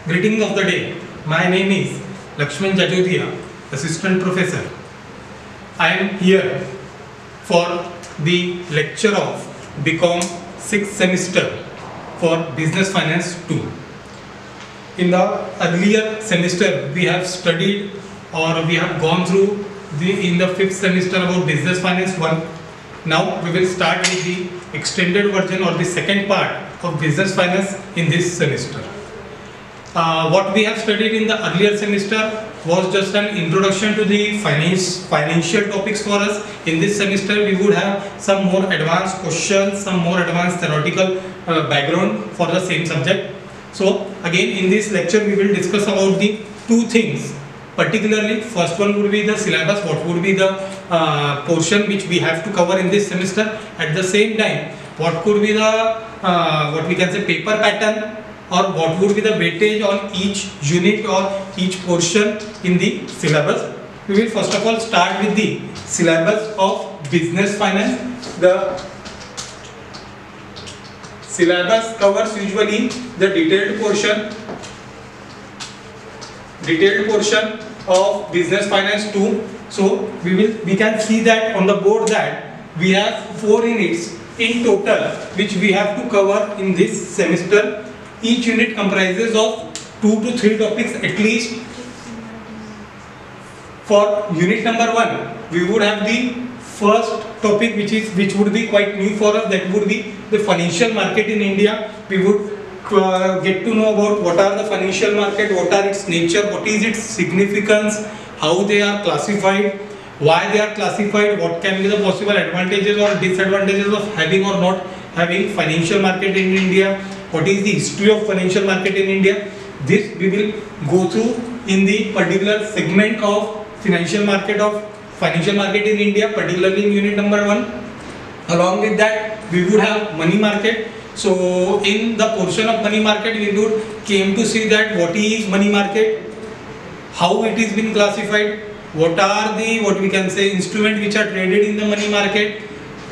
Greeting of the day. My name is Lakshman Jajodia, Assistant Professor. I am here for the lecture of BCom 6th semester for Business Finance 2. In the earlier semester, we have studied or we have gone through in the 5th semester about Business Finance 1. Now we will start with the extended version or the second part of Business Finance in this semester. What we have studied in the earlier semester was just an introduction to the financial topics for us. In this semester we would have some more advanced questions, some more advanced theoretical background for the same subject. So again in this lecture we will discuss about the two things. Particularly first one would be the syllabus, what would be the portion which we have to cover in this semester. At the same time, what could be the what we can say paper pattern, or what would be the weightage on each unit or each portion in the syllabus. We will first of all start with the syllabus of Business Finance. The syllabus covers usually the detailed portion of Business Finance 2. So we can see that on the board that we have 4 units in total which we have to cover in this semester. Each unit comprises of 2 to 3 topics at least. For unit number 1, we would have the first topic which would be quite new for us, that would be the financial market in India. We would get to know about what are the financial market, what are its nature, what is its significance, how they are classified, why they are classified, what can be the possible advantages or disadvantages of having or not having financial market in India, what is the history of financial market in India. This we will go through in the particular segment of financial market in India, particularly in unit number 1. Along with that, we would have money market. So in the portion of money market, we would came to see that what is money market, how it is been classified, what are the what we can say instruments which are traded in the money market,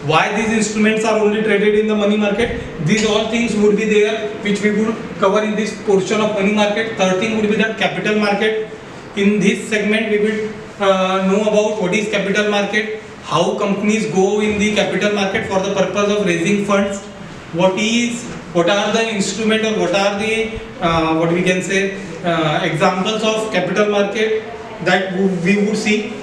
why these instruments are only traded in the money market. These all things would be there which we would cover in this portion of money market. Third thing would be the capital market. In this segment we will know about what is capital market, how companies go in the capital market for the purpose of raising funds, what are the instrument or what are the what we can say examples of capital market that we would see.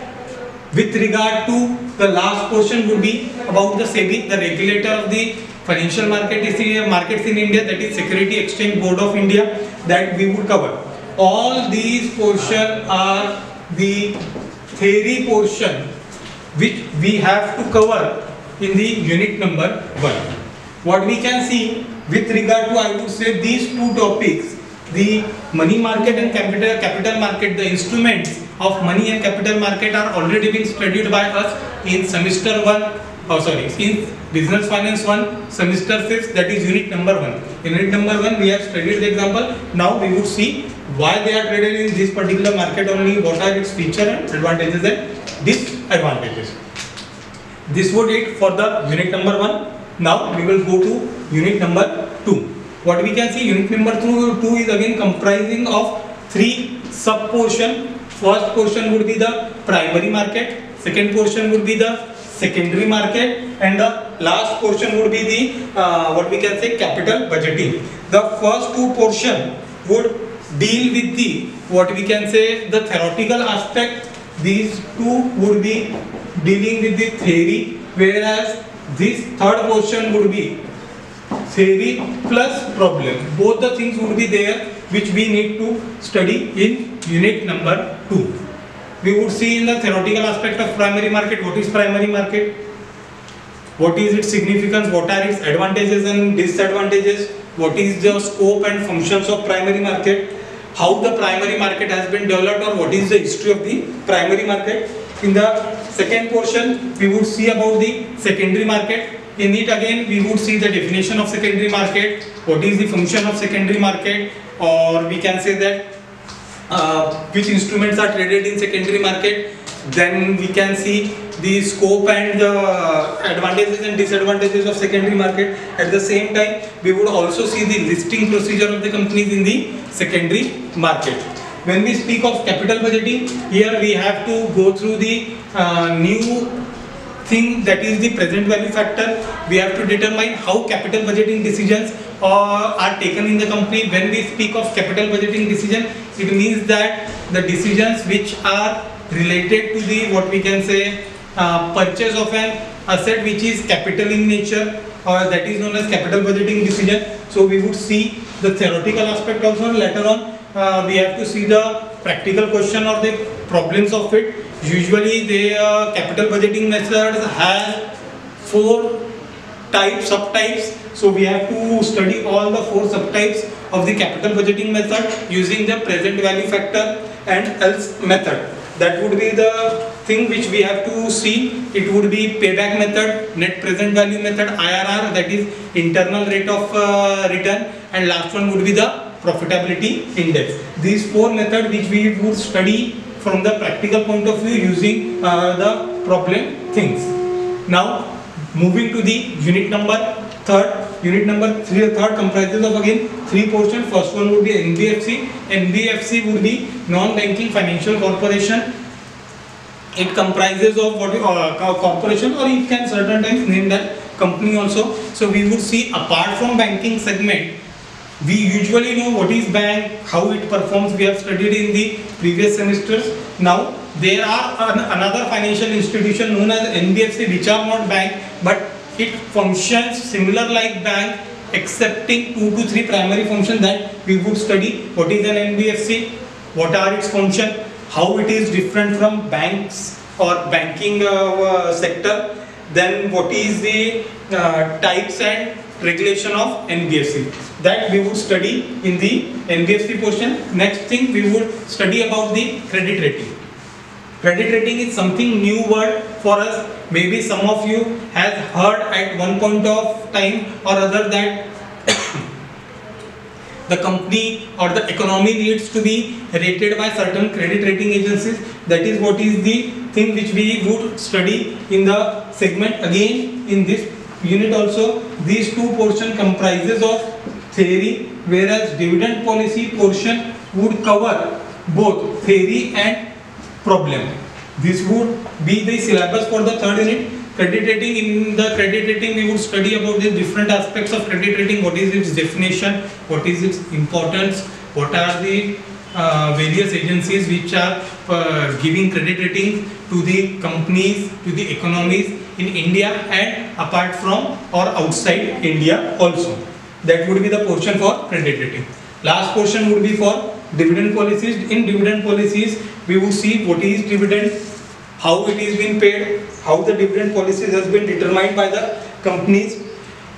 With regard to the last portion would be about the SEBI, the regulator of the financial markets in India, that is Security Exchange Board of India, that we would cover. All these portions are the theory portion which we have to cover in the unit number 1. What we can see with regard to, I would say, these two topics, the money market and capital market, the instruments of money and capital market are already being studied by us in semester 1, in Business Finance 1, semester 5, that is unit number 1. In unit number 1, we have studied the example. Now we would see why they are traded in this particular market only, what are its features and advantages and disadvantages. This would it for the unit number 1. Now we will go to unit number 2. What we can see, unit number 2 is again comprising of 3 sub portion. First portion would be the primary market, second portion would be the secondary market, and the last portion would be the what we can say capital budgeting. The first 2 portion would deal with the what we can say the theoretical aspect. These 2 would be dealing with the theory, whereas this third portion would be theory plus problem. Both the things would be there which we need to study in unit number 2. We would see in the theoretical aspect of primary market, what is primary market, what is its significance, what are its advantages and disadvantages, what is the scope and functions of primary market, how the primary market has been developed, or what is the history of the primary market. In the second portion, we would see about the secondary market. In it again, we would see the definition of secondary market, what is the function of secondary market, or we can say that which instruments are traded in secondary market. Then we can see the scope and the advantages and disadvantages of secondary market. At the same time, we would also see the listing procedure of the companies in the secondary market. When we speak of capital budgeting, here we have to go through the new thing, that is the present value factor. We have to determine how capital budgeting decisions are taken in the company. When we speak of capital budgeting decision, it means that the decisions which are related to the, what we can say, purchase of an asset which is capital in nature, or that is known as capital budgeting decision. So we would see the theoretical aspect also. Later on we have to see the practical question or the problems of it. Usually the capital budgeting methods have 4 subtypes. So we have to study all the 4 subtypes of the capital budgeting method using the present value factor and else method. That would be the thing which we have to see. It would be payback method, net present value method, IRR, that is internal rate of return, and last one would be the profitability index. These 4 methods which we would study from the practical point of view using the problem things. Now moving to the unit number 3rd. Unit number 3rd comprises of again 3 portions. First one would be NBFC. NBFC would be non-banking financial corporation. It comprises of what corporation, or it can certain times name that company also. So we would see, apart from banking segment, we usually know what is bank, how it performs. We have studied in the previous semesters. Now there are another financial institution known as NBFC, which are not bank, but it functions similar like bank, excepting 2 to 3 primary functions that we would study. What is an NBFC? What are its functions? How it is different from banks or banking sector? Then what is the types and regulation of NBFC? That we would study in the NBFC portion. Next thing, we would study about the credit rating. Credit rating is something new word for us. Maybe some of you has heard at one point of time or other that the company or the economy needs to be rated by certain credit rating agencies. That is what is the thing which we would study in the segment. Again, in this unit also, these 2 portions comprises of theory, whereas dividend policy portion would cover both theory and problem. This would be the syllabus for the 3rd unit. Credit rating. In the credit rating, we would study about the different aspects of credit rating. What is its definition? What is its importance? What are the various agencies which are giving credit ratings to the companies, to the economies in India and apart from or outside India also. That would be the portion for credit rating. Last portion would be for dividend policies. In dividend policies, we would see what is dividend, how it is being paid, how the dividend policies has been determined by the companies,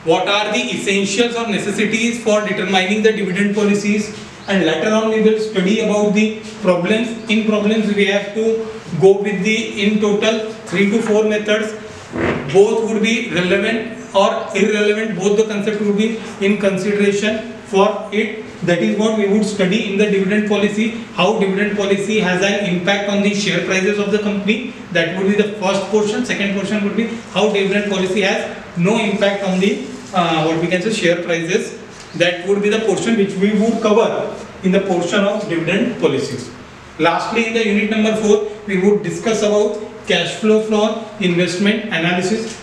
what are the essentials or necessities for determining the dividend policies, and later on we will study about the problems. In problems, we have to go with the in total 3 to 4 methods. Both would be relevant or irrelevant, both the concept would be in consideration for it. That is what we would study in the dividend policy, how dividend policy has an impact on the share prices of the company. That would be the first portion. Second portion would be how dividend policy has no impact on the what we can say share prices. That would be the portion which we would cover in the portion of dividend policies. Lastly, in the unit number 4, we would discuss about cash flow for investment analysis.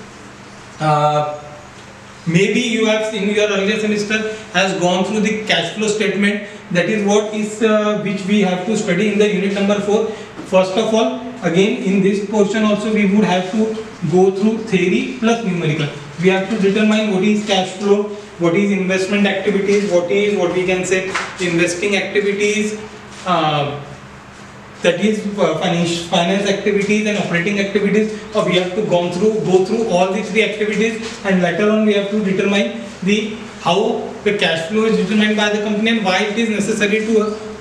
Maybe you have in your earlier semester has gone through the cash flow statement. That is what is which we have to study in the unit number 4. First of all, again in this portion also we would have to go through theory plus numerical. We have to determine what is cash flow, what is investment activities, what is what we can say investing activities, that is finance activities and operating activities. We have to go through all these 3 activities, and later on we have to determine the how the cash flow is determined by the company and why it is necessary to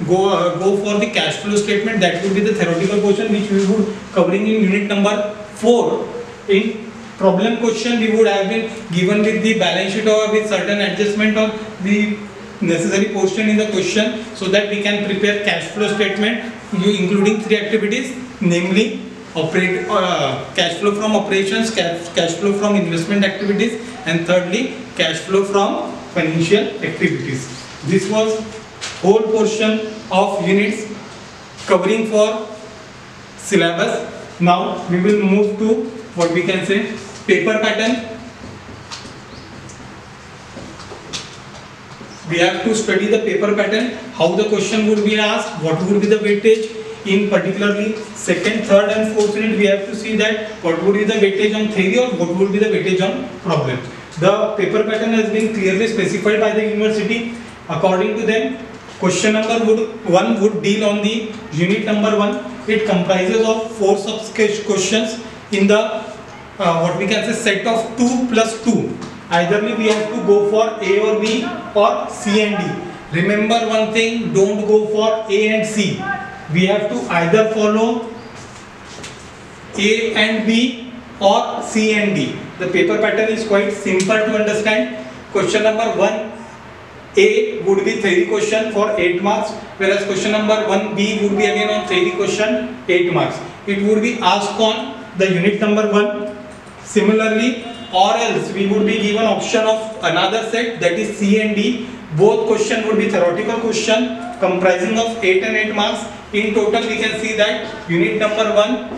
go for the cash flow statement. That would be the theoretical portion which we would covering in unit number 4. In problem question, we would have been given with the balance sheet or with certain adjustment of the necessary portion in the question, so that we can prepare cash flow statement including 3 activities, namely cash flow from operations, cash flow from investment activities, and thirdly cash flow from financial activities. This was whole portion of units covering for syllabus. Now we will move to what we can say paper pattern. We have to study the paper pattern, how the question would be asked, what would be the weightage. In particularly second, third and fourth unit, we have to see that what would be the weightage on theory or what would be the weightage on problem. The paper pattern has been clearly specified by the university. According to them, question number 1 would deal on the unit number 1. It comprises of 4 sub-questions in the what we can say set of 2 plus 2. Eitherly we have to go for A or B or C and D. Remember one thing, don't go for A and C. We have to either follow A and B or C and D. The paper pattern is quite simple to understand. Question number 1A would be theory question for 8 marks, whereas question number 1B would be again on theory question 8 marks. It would be asked on the unit number 1. Similarly, or else we would be given option of another set, that is C and D. Both question would be theoretical question comprising of 8 and 8 marks. In total we can see that unit number 1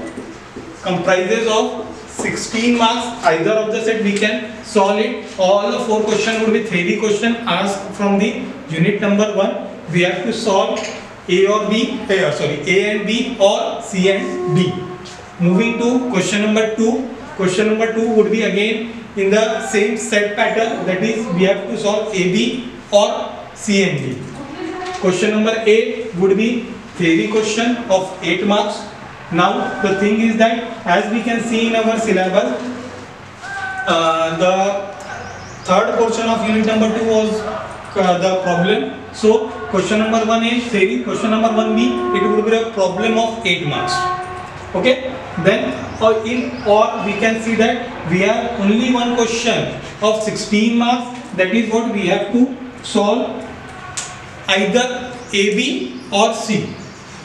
comprises of 16 marks. Either of the set we can solve it. All the 4 questions would be theory question asked from the unit number 1. We have to solve A or B, A and B or C and D. Moving to question number 2. Question number 2 would be again in the same set pattern, that is we have to solve AB or C and D. Question number A would be theory question of 8 marks. Now the thing is that as we can see in our syllabus, the third portion of unit number 2 was the problem. So question number 1 is theory, question number 1B it would be a problem of 8 marks. Okay, then we can see that we have only one question of 16 marks, that is what we have to solve either AB or C.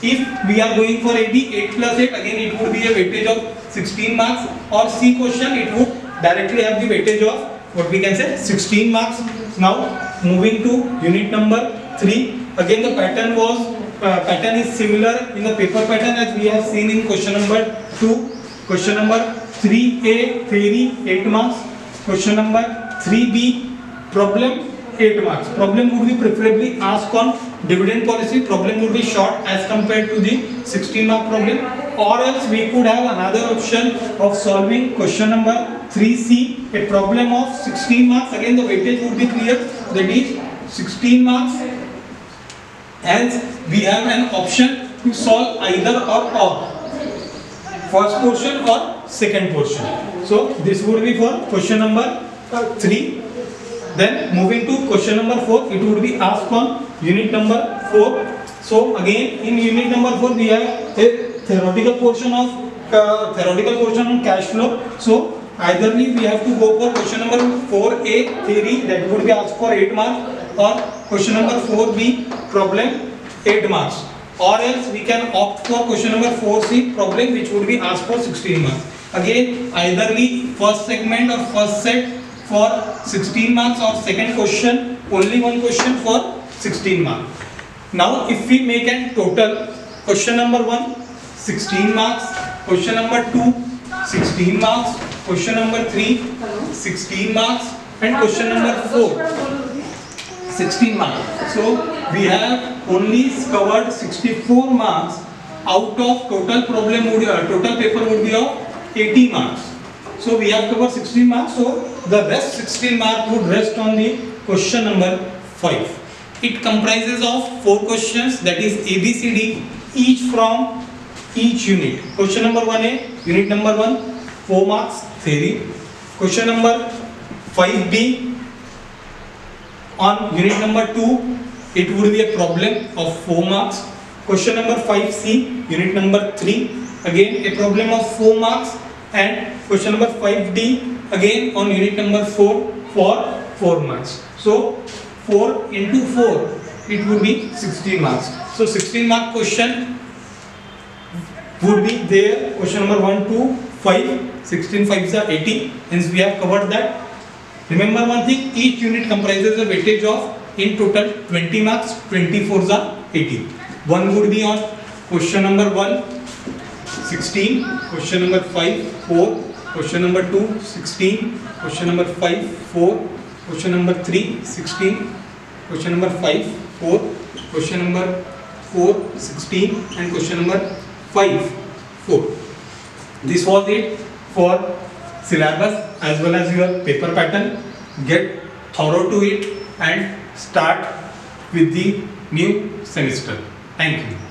If we are going for AB, 8 plus 8, again it would be a weightage of 16 marks, or C question it would directly have the weightage of what we can say 16 marks. Now moving to unit number 3, again the pattern is similar in the paper pattern as we have seen in question number 2. Question number 3A theory 8 marks, question number 3B problem 8 marks. Problem would be preferably asked on dividend policy. Problem would be short as compared to the 16 mark problem, or else we could have another option of solving question number 3C, a problem of 16 marks. Again the weightage would be clear, that is 16 marks. Hence we have an option to solve either or, first portion or second portion. So this would be for question number 3. Then moving to question number 4, it would be asked on unit number 4. So again in unit number 4 we have a theoretical portion on cash flow. So eitherly we have to go for question number 4A theory, that would be asked for 8 marks, or question number 4B problem 8 marks, or else we can opt for question number 4C problem, which would be asked for 16 marks. Again eitherly first segment or first set for 16 marks, or second question only one question for 16 marks. Now if we make a total, question number 1 16 marks, question number 2 16 marks, question number 3 16 marks, and question number 4 16 marks. So we have only covered 64 marks out of total total paper would be of 80 marks. So we have covered 16 marks. So the rest 16 marks would rest on the question number 5. It comprises of 4 questions, that is ABCD, each from each unit. Question number 1A, unit number 1, 4 marks theory. Question number 5B on unit number 2, it would be a problem of 4 marks. Question number 5C, unit number 3, again a problem of 4 marks, and question number 5D again on unit number 4 for 4 marks. So 4 into 4 it would be 16 marks. So 16 mark question would be there. Question number 1 to 5, 16 5s are 80. Hence we have covered that. Remember one thing, each unit comprises a weightage of in total 20 marks, 24s are 80. One would be on question number 1, 16, question number 5, 4, question number 2, 16, question number 5, 4, question number 3, 16, question number 5, 4, question number 4, 16 and question number 5, 4. This was it for syllabus as well as your paper pattern. Get thorough to it and start with the new semester. Thank you.